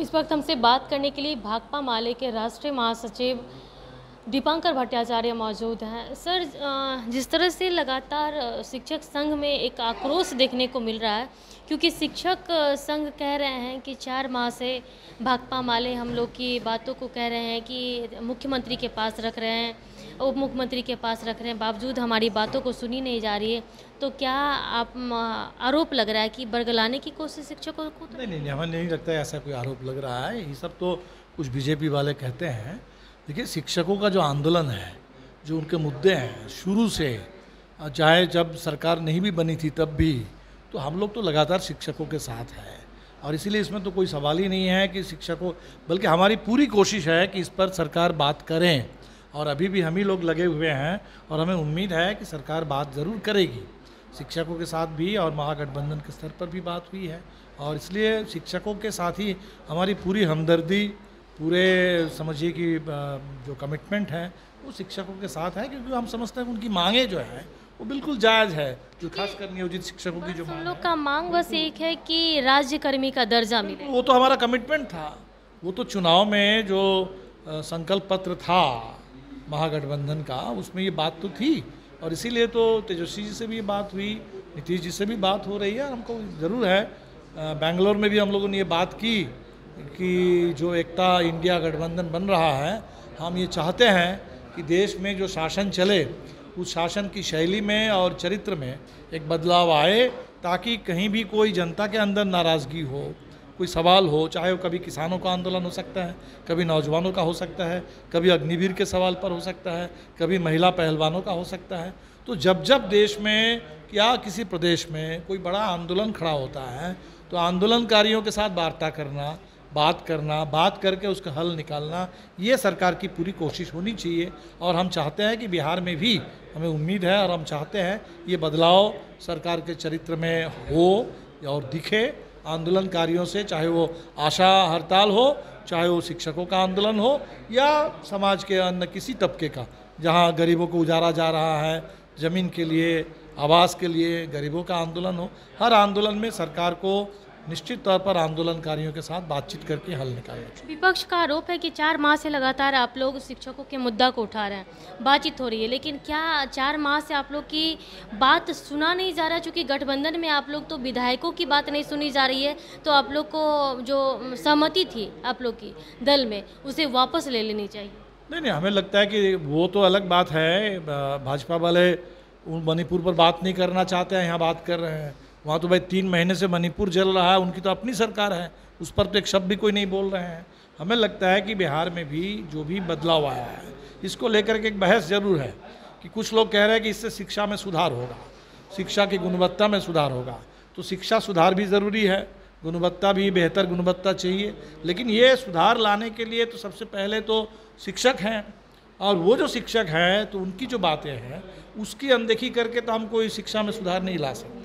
इस वक्त हमसे बात करने के लिए भाकपा माले के राष्ट्रीय महासचिव दीपांकर भट्टाचार्य मौजूद हैं। सर, जिस तरह से लगातार शिक्षक संघ में एक आक्रोश देखने को मिल रहा है, क्योंकि शिक्षक संघ कह रहे हैं कि 4 माह से भाकपा माले हम लोग की बातों को कह रहे हैं कि मुख्यमंत्री के पास रख रहे हैं, उप मुख्यमंत्री के पास रख रहे हैं, बावजूद हमारी बातों को सुनी नहीं जा रही है। तो क्या आप आरोप लग रहा है कि बरगलाने की कोशिश शिक्षकों को? नहीं, हमें नहीं लगता है ऐसा कोई आरोप लग रहा है। ये सब तो कुछ बीजेपी वाले कहते हैं। देखिए, शिक्षकों का जो आंदोलन है, जो उनके मुद्दे हैं शुरू से, चाहे जब सरकार नहीं भी बनी थी तब भी, तो हम लोग तो लगातार शिक्षकों के साथ हैं। और इसीलिए इसमें तो कोई सवाल ही नहीं है कि शिक्षकों, बल्कि हमारी पूरी कोशिश है कि इस पर सरकार बात करें। और अभी भी हम ही लोग लगे हुए हैं और हमें उम्मीद है कि सरकार बात ज़रूर करेगी। शिक्षकों के साथ भी और महागठबंधन के स्तर पर भी बात हुई है, और इसलिए शिक्षकों के साथ ही हमारी पूरी हमदर्दी, पूरे समझिए कि जो कमिटमेंट है वो शिक्षकों के साथ है, क्योंकि हम समझते हैं उनकी मांगें जो है वो बिल्कुल जायज़ है। जो खासकर नियोजित शिक्षकों की जो हम लोग का मांग बस एक है कि राज्यकर्मी का दर्जा मिले। वो तो हमारा कमिटमेंट था। वो तो चुनाव में जो संकल्प पत्र था महागठबंधन का, उसमें ये बात तो थी, और इसीलिए तो तेजस्वी जी से भी ये बात हुई, नीतीश जी से भी बात हो रही है। हमको ज़रूर है, बेंगलोर में भी हम लोगों ने ये बात की कि जो एकता इंडिया गठबंधन बन रहा है, हम ये चाहते हैं कि देश में जो शासन चले उस शासन की शैली में और चरित्र में एक बदलाव आए, ताकि कहीं भी कोई जनता के अंदर नाराज़गी हो, कोई सवाल हो, चाहे वो कभी किसानों का आंदोलन हो सकता है, कभी नौजवानों का हो सकता है, कभी अग्निवीर के सवाल पर हो सकता है, कभी महिला पहलवानों का हो सकता है। तो जब जब देश में या किसी प्रदेश में कोई बड़ा आंदोलन खड़ा होता है, तो आंदोलनकारियों के साथ वार्ता करना, बात करके उसका हल निकालना, ये सरकार की पूरी कोशिश होनी चाहिए। और हम चाहते हैं कि बिहार में भी, हमें उम्मीद है और हम चाहते हैं ये बदलाव सरकार के चरित्र में हो और दिखे आंदोलनकारियों से, चाहे वो आशा हड़ताल हो, चाहे वो शिक्षकों का आंदोलन हो, या समाज के अन्य किसी तबके का, जहां गरीबों को उजारा जा रहा है, ज़मीन के लिए, आवास के लिए गरीबों का आंदोलन हो। हर आंदोलन में सरकार को निश्चित तौर पर आंदोलनकारियों के साथ बातचीत करके हल निकालना चाहिए। विपक्ष का आरोप है कि 4 माह से लगातार आप लोग शिक्षकों के मुद्दा को उठा रहे हैं, बातचीत हो रही है, लेकिन क्या 4 माह से आप लोग की बात सुना नहीं जा रहा? चूँकि गठबंधन में आप लोग तो विधायकों की बात नहीं सुनी जा रही है, तो आप लोग को जो सहमति थी आप लोग की दल में, उसे वापस ले लेनी चाहिए। नहीं, हमें लगता है कि वो तो अलग बात है। भाजपा वाले मणिपुर पर बात नहीं करना चाहते हैं, यहाँ बात कर रहे हैं। वहाँ तो भाई 3 महीने से मणिपुर जल रहा है, उनकी तो अपनी सरकार है, उस पर तो एक शब्द भी कोई नहीं बोल रहे हैं। हमें लगता है कि बिहार में भी जो भी बदलाव आया है, इसको लेकर के एक बहस जरूर है कि कुछ लोग कह रहे हैं कि इससे शिक्षा में सुधार होगा, शिक्षा की गुणवत्ता में सुधार होगा। तो शिक्षा सुधार भी ज़रूरी है, गुणवत्ता भी, बेहतर गुणवत्ता चाहिए, लेकिन ये सुधार लाने के लिए तो सबसे पहले तो शिक्षक हैं, और वो जो शिक्षक हैं तो उनकी जो बातें हैं उसकी अनदेखी करके तो हम कोई शिक्षा में सुधार नहीं ला सकते।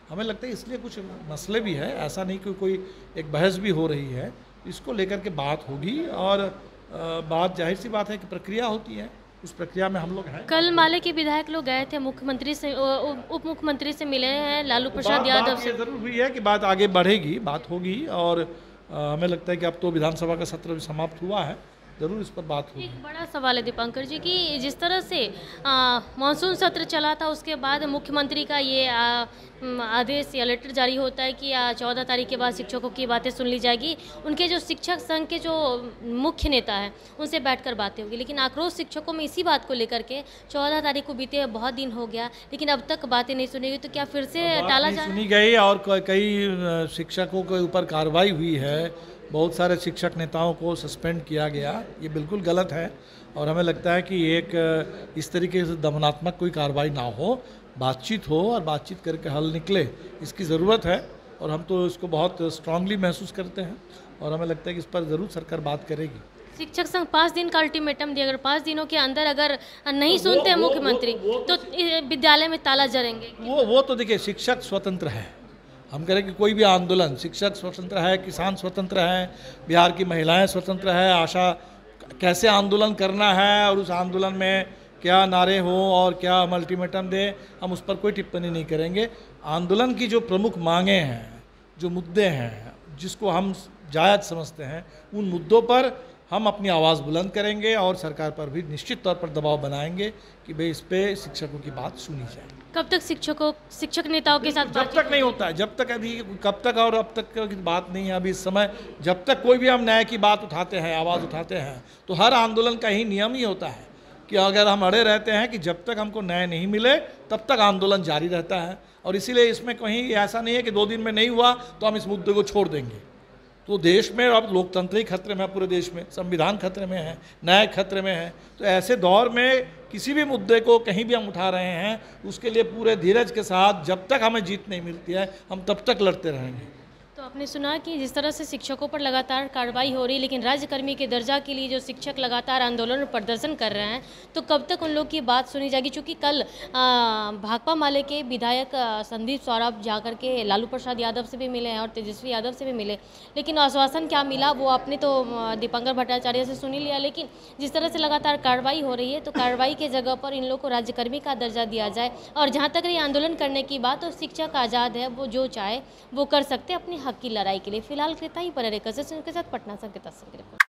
हमें लगता है इसलिए कुछ मसले भी है, ऐसा नहीं कि कोई एक बहस भी हो रही है, इसको लेकर के बात होगी। और बात, जाहिर सी बात है कि प्रक्रिया होती है, उस प्रक्रिया में हम लोग हैं। कल माले के विधायक लोग गए थे मुख्यमंत्री से, उप मुख्यमंत्री से मिले हैं लालू प्रसाद यादव से। जरूर हुई है कि बात आगे बढ़ेगी, बात होगी, और हमें लगता है कि अब तो विधानसभा का सत्र भी समाप्त हुआ है, जरूर इस पर बात होगी। एक बड़ा सवाल है दीपांकर जी कि जिस तरह से मानसून सत्र चला था, उसके बाद मुख्यमंत्री का ये आदेश या लेटर जारी होता है कि 14 तारीख के बाद शिक्षकों की बातें सुन ली जाएगी। उनके जो शिक्षक संघ के जो मुख्य नेता हैं उनसे बैठकर बातें होगी, लेकिन आक्रोश शिक्षकों में इसी बात को लेकर के 14 तारीख को बीते बहुत दिन हो गया, लेकिन अब तक बातें नहीं सुनी गई। तो क्या फिर से टाला जाए? सुनी गई, और कई शिक्षकों के ऊपर कार्रवाई हुई है, बहुत सारे शिक्षक नेताओं को सस्पेंड किया गया। ये बिल्कुल गलत है, और हमें लगता है कि एक इस तरीके से दमनात्मक कोई कार्रवाई ना हो, बातचीत हो और बातचीत करके हल निकले, इसकी ज़रूरत है। और हम तो इसको बहुत स्ट्रांगली महसूस करते हैं, और हमें लगता है कि इस पर ज़रूर सरकार बात करेगी। शिक्षक संघ 5 दिन का अल्टीमेटम दिया, अगर 5 दिनों के अंदर अगर नहीं सुनते हैं मुख्यमंत्री तो विद्यालय में ताला जड़ेंगे। वो तो देखिए, शिक्षक स्वतंत्र है। हम कह रहे हैं कि कोई भी आंदोलन, शिक्षक स्वतंत्र है, किसान स्वतंत्र है, बिहार की महिलाएं स्वतंत्र है, आशा कैसे आंदोलन करना है और उस आंदोलन में क्या नारे हों और क्या हम अल्टीमेटम दें, हम उस पर कोई टिप्पणी नहीं करेंगे। आंदोलन की जो प्रमुख मांगें हैं, जो मुद्दे हैं, जिसको हम जायज़ समझते हैं, उन मुद्दों पर हम अपनी आवाज़ बुलंद करेंगे और सरकार पर भी निश्चित तौर पर दबाव बनाएंगे कि भाई इस पे शिक्षकों की बात सुनी जाए। कब तक शिक्षक नेताओं के साथ जब तक नहीं होता है, जब तक अभी कब तक और अब तक की बात नहीं है। अभी इस समय जब तक कोई भी हम न्याय की बात उठाते हैं, आवाज़ उठाते हैं, तो हर आंदोलन का ही नियम ही होता है कि अगर हम अड़े रहते हैं कि जब तक हमको न्याय नहीं मिले तब तक आंदोलन जारी रहता है। और इसीलिए इसमें कहीं ऐसा नहीं है कि 2 दिन में नहीं हुआ तो हम इस मुद्दे को छोड़ देंगे। तो देश में अब लोकतंत्र ही खतरे में है, पूरे देश में संविधान खतरे में है, न्याय खतरे में है। तो ऐसे दौर में किसी भी मुद्दे को कहीं भी हम उठा रहे हैं, उसके लिए पूरे धीरज के साथ जब तक हमें जीत नहीं मिलती है हम तब तक लड़ते रहेंगे। तो आपने सुना कि जिस तरह से शिक्षकों पर लगातार कार्रवाई हो रही, लेकिन राज्यकर्मी के दर्जा के लिए जो शिक्षक लगातार आंदोलन और प्रदर्शन कर रहे हैं, तो कब तक उन लोग की बात सुनी जाएगी? क्योंकि कल भाकपा माले के विधायक संदीप सौरभ जाकर के लालू प्रसाद यादव से भी मिले हैं और तेजस्वी यादव से भी मिले, लेकिन आश्वासन क्या मिला वो आपने तो दीपांकर भट्टाचार्य से सुन ही लिया। लेकिन जिस तरह से लगातार कार्रवाई हो रही है, तो कार्रवाई के जगह पर इन लोग को राज्यकर्मी का दर्जा दिया जाए। और जहाँ तक ये आंदोलन करने की बात, तो शिक्षक आज़ाद है, वो जो चाहे वो कर सकते अपने हक की लड़ाई के लिए। फिलहाल इतना ही। पर के साथ पटना से अंकिता सिंह की रिपोर्ट।